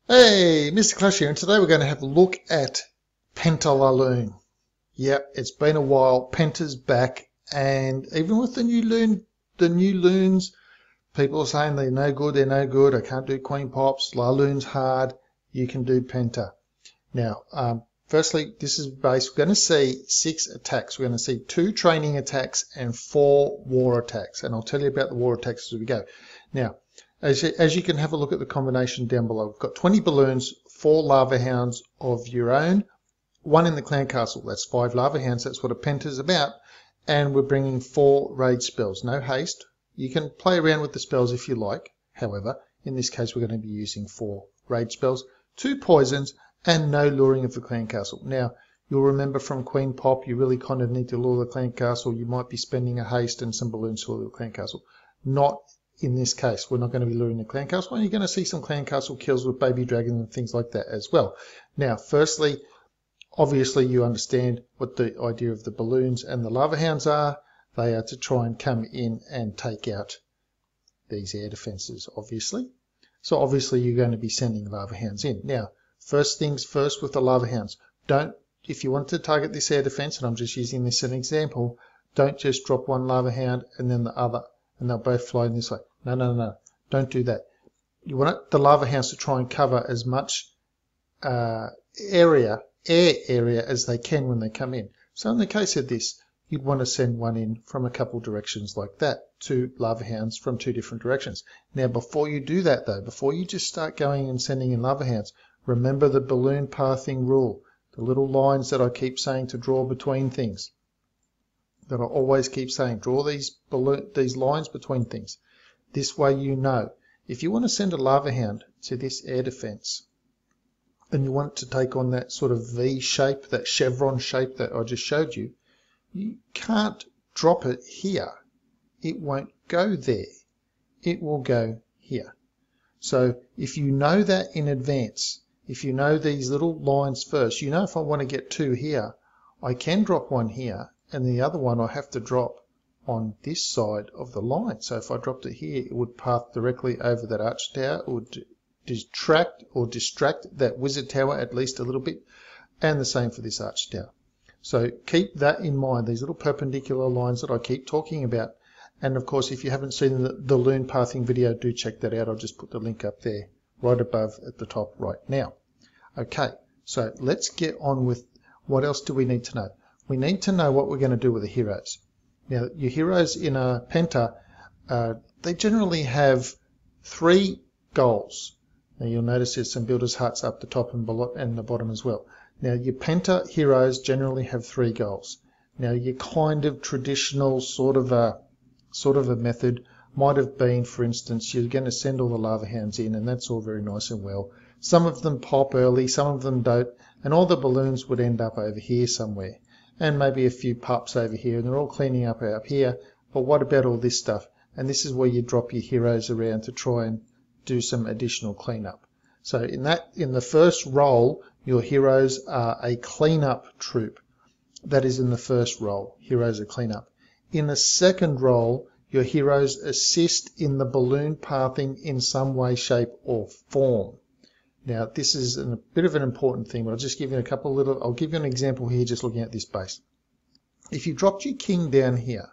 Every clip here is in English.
Hey, Mr. Clash here, and today we're going to have a look at PENTA LALOON. Yep, it's been a while. Penta's back, and even with the new loons, people are saying they're no good. They're no good. I can't do Queen Pops. LaLoon's hard. You can do Penta. Now, firstly, this is base. We're going to see 6 attacks. We're going to see 2 training attacks and 4 war attacks, and I'll tell you about the war attacks as we go. Now, as you can have a look at the combination down below, we've got 20 balloons, 4 lava hounds of your own, 1 in the clan castle. That's 5 lava hounds. That's what a penta is about. And we're bringing 4 raid spells. No haste. You can play around with the spells if you like. However, in this case, we're going to be using 4 raid spells, 2 poisons, and no luring of the clan castle. Now, you'll remember from Queen Pop, you really kind of need to lure the clan castle. You might be spending a haste and some balloons to lure the clan castle. Not in this case. We're not going to be luring the clan castle, and you're going to see some clan castle kills with baby dragons and things like that as well. Now, firstly, obviously you understand what the idea of the balloons and the lava hounds are. They are to try and come in and take out these air defenses, obviously. So obviously you're going to be sending lava hounds in. Now, first things first with the lava hounds. If you want to target this air defense, and I'm just using this as an example, don't just drop one lava hound and then the other, and they'll both fly in this way. No. Don't do that. You want the lava hounds to try and cover as much air area as they can when they come in. So in the case of this, you'd want to send one in from a couple directions like that, 2 lava hounds from 2 different directions. Now, before you do that though, before you just start going and sending in lava hounds, remember the balloon pathing rule, the little lines that I keep saying to draw between things, that I always keep saying, draw these lines between things. This way you know. If you want to send a lava hound to this air defense, and you want it to take on that sort of V shape, that chevron shape that I just showed you, you can't drop it here. It won't go there. It will go here. So if you know that in advance, if you know these little lines first, you know if I want to get 2 here, I can drop one here, and the other one I have to drop on this side of the line. So if I dropped it here, it would path directly over that arch tower. It would distract that wizard tower at least a little bit, and the same for this arch tower. So keep that in mind, these little perpendicular lines that I keep talking about. And of course, if you haven't seen the loon pathing video, do check that out. I'll just put the link up there right above at the top right now. Okay, so let's get on with what else do we need to know. We need to know what we're going to do with the heroes. Now, your heroes in a penta, they generally have 3 goals. Now, you'll notice there's some builders' huts up the top and below and the bottom as well. Now, your penta heroes generally have 3 goals. Now, your kind of traditional sort of a method might have been, for instance, you're going to send all the lava hounds in, and that's all very nice and well. Some of them pop early, some of them don't, and all the balloons would end up over here somewhere, and maybe a few pups over here, and they're all cleaning up here. But what about all this stuff? And this is where you drop your heroes around to try and do some additional cleanup. So in the first role, your heroes are a cleanup troop. That is in the first role, heroes are cleanup. In the second role, your heroes assist in the balloon pathing in some way, shape, or form. Now, this is a bit of an important thing, but I'll just give you I'll give you an example here just looking at this base. If you dropped your king down here,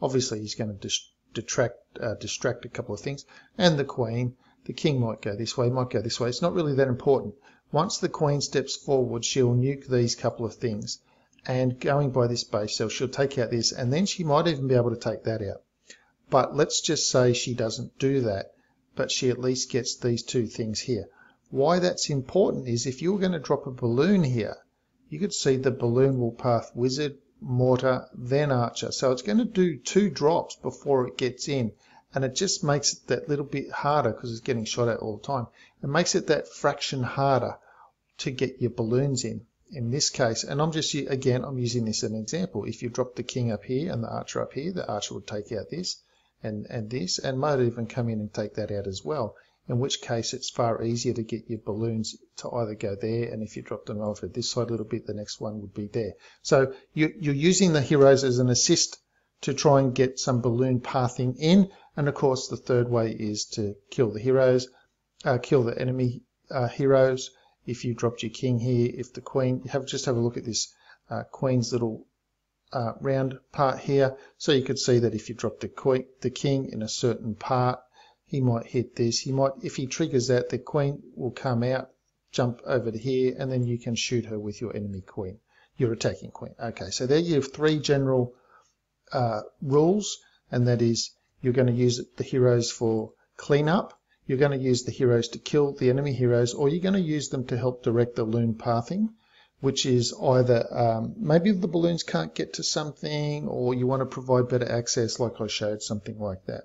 obviously he's going to distract a couple of things, and the queen. The king might go this way, might go this way. It's not really that important. Once the queen steps forward, she'll nuke these couple of things, and going by this base, so she'll take out this, and then she might even be able to take that out. But let's just say she doesn't do that, but she at least gets these 2 things here. Why that's important is if you were going to drop a balloon here, you could see the balloon will path wizard, mortar, then archer. So it's going to do 2 drops before it gets in, and it just makes it that little bit harder because it's getting shot at all the time. It makes it that fraction harder to get your balloons in this case. And I'm using this as an example. If you drop the king up here and the archer up here, the archer would take out this and this, and might even come in and take that out as well. In which case it's far easier to get your balloons to either go there, and if you drop them over this side a little bit, the next one would be there. So you're using the heroes as an assist to try and get some balloon pathing in, and of course the third way is to kill the heroes, kill the enemy heroes, if you dropped your king here, if the queen, just have a look at this queen's little round part here. So you could see that if you drop the king in a certain part, he might hit this. He might, if he triggers that, the queen will come out, jump over to here, and then you can shoot her with your enemy queen, your attacking queen. Okay, so there you have three general rules, and that is you're going to use the heroes for cleanup, you're going to use the heroes to kill the enemy heroes, or you're going to use them to help direct the loon pathing, which is either maybe the balloons can't get to something, or you want to provide better access like I showed, something like that.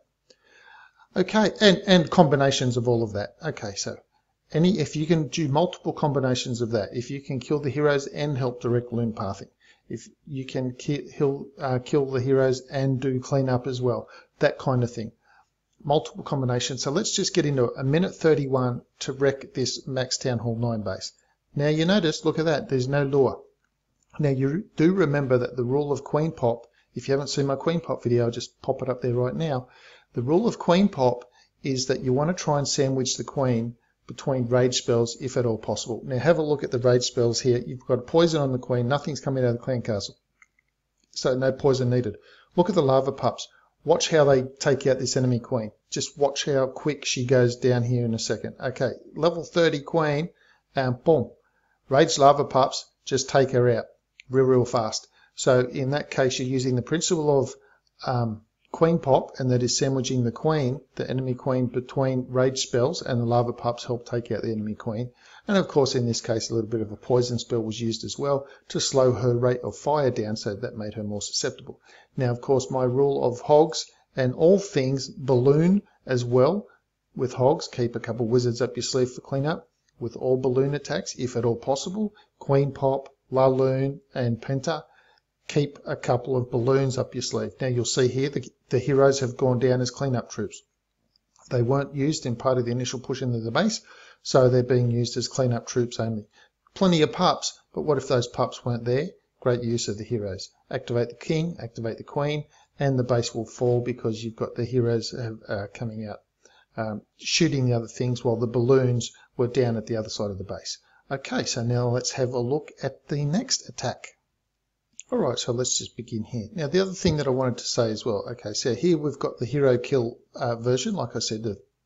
Okay, and combinations of all of that. Okay, so if you can do multiple combinations of that, if you can kill the heroes and help direct loon pathing, if you can kill the heroes and do cleanup as well, that kind of thing. Multiple combinations. So let's just get into it. 1:31 to wreck this Max Town Hall 9 base. Now you notice, look at that, there's no lure. Now you do remember that the rule of queen pop, if you haven't seen my queen pop video, I'll just pop it up there right now. The rule of queen pop is that you want to try and sandwich the queen between rage spells if at all possible. Now have a look at the rage spells here. You've got a poison on the queen, nothing's coming out of the clan castle, so no poison needed. Look at the lava pups. Watch how they take out this enemy queen. Just watch how quick she goes down here in a second. Okay, level 30 queen, and boom. Rage lava pups, just take her out real fast. So in that case, you're using the principle of queen pop, and that is sandwiching the queen, the enemy queen, between rage spells, and the lava pups help take out the enemy queen. And of course, in this case, a little bit of a poison spell was used as well to slow her rate of fire down, so that made her more susceptible. Now, of course, my rule of hogs and all things balloon as well. With hogs, keep a couple wizards up your sleeve for cleanup. With all balloon attacks, if at all possible, queen pop, laloon, and penta, keep a couple of balloons up your sleeve. Now you'll see here the heroes have gone down as cleanup troops. They weren't used in part of the initial push into the base, so they're being used as cleanup troops only. Plenty of pups, but what if those pups weren't there? Great use of the heroes. Activate the king, activate the queen, and the base will fall because you've got the heroes coming out, shooting the other things, while the balloons were down at the other side of the base. Okay, so now let's have a look at the next attack. Alright, so let's just begin here. Now the other thing that I wanted to say as well, okay, so here we've got the hero kill version. Like I said,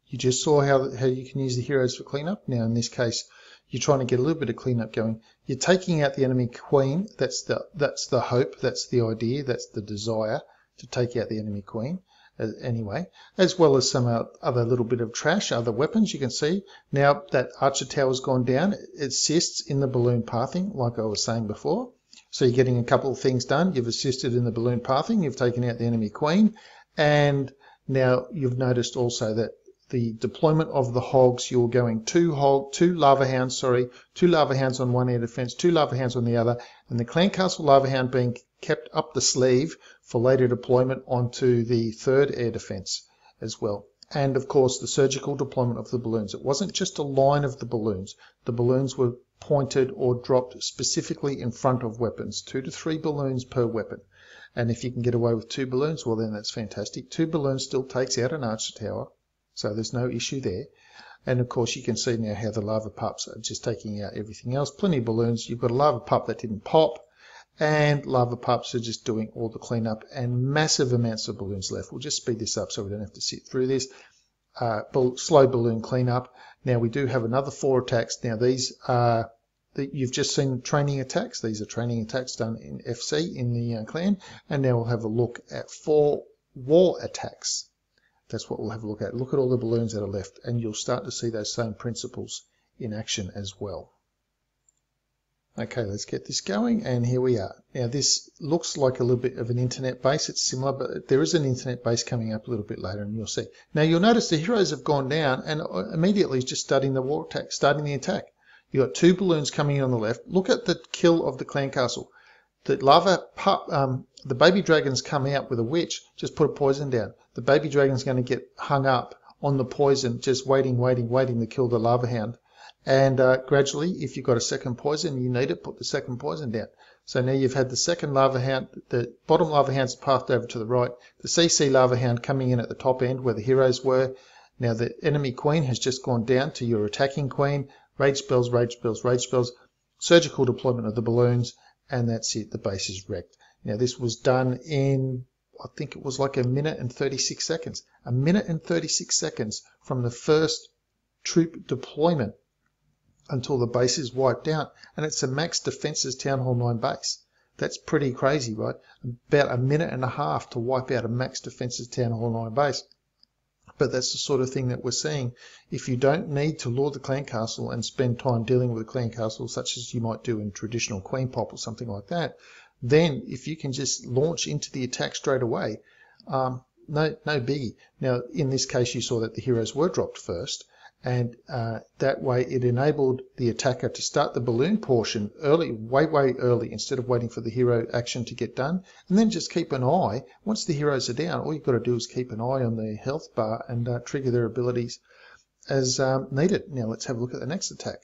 you just saw how you can use the heroes for cleanup. Now in this case, you're trying to get a little bit of cleanup going. You're taking out the enemy queen. That's the hope, that's the idea, that's the desire to take out the enemy queen. Anyway, as well as some other little bit of trash, other weapons. You can see now that archer tower's gone down. It assists in the balloon pathing, like I was saying before. So you're getting a couple of things done. You've assisted in the balloon pathing, you've taken out the enemy queen, and now you've noticed also that the deployment of the hogs, you're going two lava hounds on one air defense, 2 lava hounds on the other, and the clan castle lava hound being kept up the sleeve for later deployment onto the 3rd air defense as well. And of course the surgical deployment of the balloons. It wasn't just a line of the balloons. The balloons were pointed or dropped specifically in front of weapons, 2 to 3 balloons per weapon. And if you can get away with 2 balloons, well then that's fantastic. 2 balloons still takes out an archer tower, so there's no issue there. And of course you can see now how the lava pups are just taking out everything else. Plenty of balloons. You've got a lava pup that didn't pop, and lava pups are just doing all the cleanup, and massive amounts of balloons left. We'll just speed this up so we don't have to sit through this. Slow balloon cleanup. Now we do have another 4 attacks. Now these are you've just seen training attacks. These are training attacks done in FC in the clan, and now we'll have a look at 4 war attacks. That's what we'll have a look at. Look at all the balloons that are left, and you'll start to see those same principles in action as well. Okay, let's get this going, and here we are. Now this looks like a little bit of an internet base. It's similar, but there is an internet base coming up a little bit later, and you'll see. Now you'll notice the heroes have gone down, and immediately just starting the war attack, starting the attack. You've got 2 balloons coming in on the left. Look at the kill of the clan castle. The lava pup, the baby dragons come out with a witch, just put a poison down. The baby dragon's going to get hung up on the poison, just waiting to kill the lava hound. And gradually, if you've got a second poison, you need it, put the second poison down. So now you've had the second lava hound, the bottom lava hound's pathed over to the right, the CC lava hound coming in at the top end where the heroes were. Now the enemy queen has just gone down to your attacking queen. rage spells, rage spells, rage spells, surgical deployment of the balloons, and that's it. The base is wrecked. Now this was done in, I think it was like 1 minute and 36 seconds. 1 minute and 36 seconds from the first troop deployment until the base is wiped out. And it's a max defenses Town Hall 9 base. That's pretty crazy, right? About 1.5 minutes to wipe out a max defenses Town Hall 9 base. But that's the sort of thing that we're seeing. If you don't need to lord the clan castle and spend time dealing with a clan castle such as you might do in traditional Queen Pop or something like that, then if you can just launch into the attack straight away, no biggie. Now, in this case, you saw that the heroes were dropped first, and that way it enabled the attacker to start the balloon portion early, way early, instead of waiting for the hero action to get done, and then just keep an eye. Once the heroes are down, all you've got to do is keep an eye on their health bar and trigger their abilities as needed. Now let's have a look at the next attack.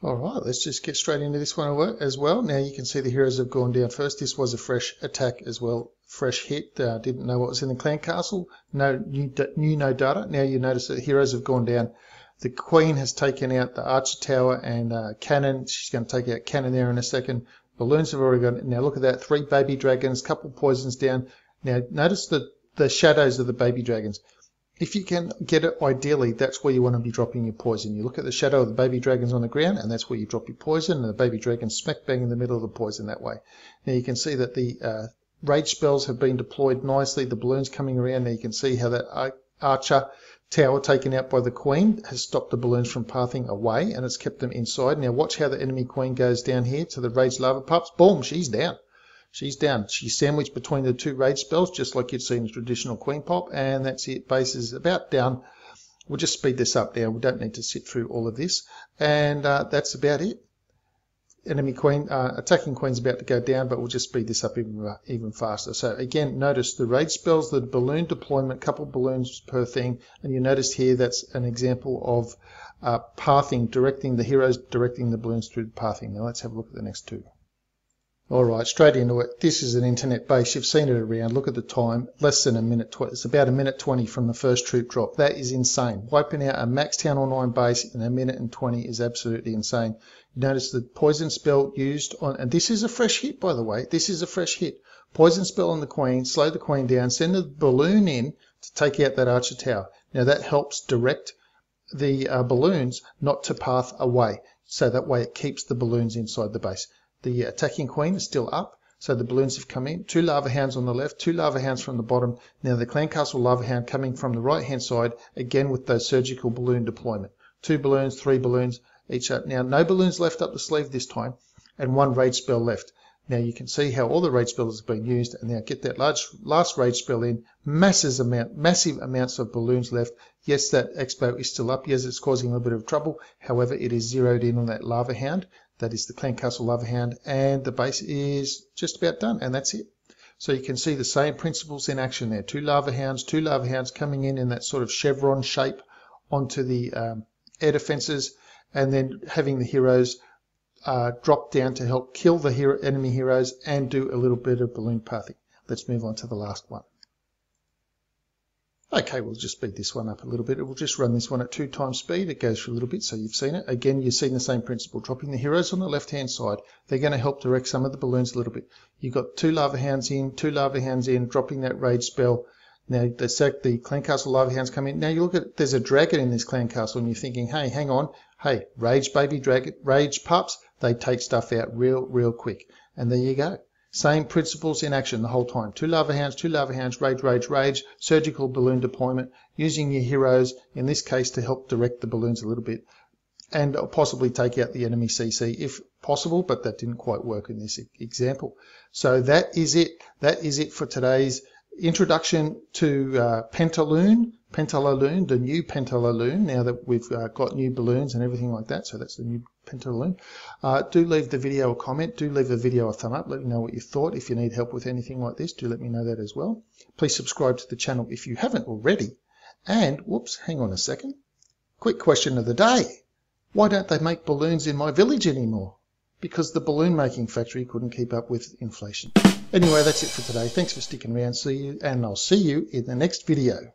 Alright, let's just get straight into this one as well. Now you can see the heroes have gone down first. This was a fresh attack as well, fresh hit. Didn't know what was in the clan castle. No data. Now you notice that the heroes have gone down. The queen has taken out the archer tower and cannon. She's going to take out cannon there in a second. Balloons have already gone. Now look at that, 3 baby dragons, couple poisons down. Now notice the shadows of the baby dragons. If you can get it, ideally, that's where you want to be dropping your poison. You look at the shadow of the baby dragons on the ground, and that's where you drop your poison, and the baby dragon's smack bang in the middle of the poison that way. Now you can see that the rage spells have been deployed nicely, the balloons coming around. Now you can see how that archer tower taken out by the queen has stopped the balloons from pathing away, and it's kept them inside. Now watch how the enemy queen goes down here to the rage lava pups. Boom, she's down. She's down. She's sandwiched between the 2 rage spells, just like you'd see in traditional Queen Pop, and that's it. Base is about down. We'll just speed this up now. We don't need to sit through all of this, and that's about it. Enemy queen, attacking queen's about to go down, but we'll just speed this up even faster. So again, notice the rage spells, the balloon deployment, couple balloons per thing, and you notice here that's an example of pathing, directing the heroes, directing the balloons through the pathing. Now let's have a look at the next 2. Alright, straight into it. This is an internet base. You've seen it around. Look at the time. Less than 1 minute. It's about 1 minute 20 from the first troop drop. That is insane. Wiping out a max Town Hall 9 base in 1 minute and 20 is absolutely insane. You notice the poison spell used on, and this is a fresh hit, by the way. This is a fresh hit. Poison spell on the queen, slow the queen down, send the balloon in to take out that archer tower. Now that helps direct the balloons not to path away. So that way it keeps the balloons inside the base. The attacking queen is still up, so the balloons have come in. 2 lava hounds on the left, 2 lava hounds from the bottom. Now the clan castle lava hound coming from the right hand side, again with those surgical balloon deployment. 2 balloons, 3 balloons each up. Now no balloons left up the sleeve this time, and 1 rage spell left. Now you can see how all the rage spells have been used, and now get that last rage spell in. Massive amounts of balloons left. Yes, that expo is still up. Yes, it's causing a little bit of trouble. However, it is zeroed in on that lava hound. That is the clan castle lava hound, and the base is just about done, and that's it. So you can see the same principles in action there. 2 lava hounds coming in that sort of chevron shape onto the air defenses, and then having the heroes drop down to help kill the enemy heroes and do a little bit of balloon pathing. Let's move on to the last one. Okay, we'll just speed this one up a little bit. We'll just run this one at 2 times speed. It goes for a little bit, so you've seen it. Again, you've seen the same principle. Dropping the heroes on the left-hand side. They're going to help direct some of the balloons a little bit. You've got 2 lava hounds in, 2 lava hounds in, dropping that rage spell. Now, the clan castle lava hounds come in. Now, you look at, there's a dragon in this clan castle, and you're thinking, hey, hang on. Hey, rage baby dragon, rage pups, they take stuff out real quick. And there you go. Same principles in action the whole time. 2 lava hounds, rage, surgical balloon deployment, using your heroes, in this case, to help direct the balloons a little bit, and possibly take out the enemy CC if possible, but that didn't quite work in this example. So that is it. That is it for today's introduction to PENTA LALOON, the new PENTA LALOON, now that we've got new balloons and everything like that. So that's the new PENTA LALOON. Do leave the video a comment. Do leave the video a thumb up. Let me know what you thought. If you need help with anything like this, do let me know that as well. Please subscribe to the channel if you haven't already. And, whoops, hang on a second. Quick question of the day. Why don't they make balloons in my village anymore? Because the balloon making factory couldn't keep up with inflation. Anyway, that's it for today. Thanks for sticking around. See you, and I'll see you in the next video.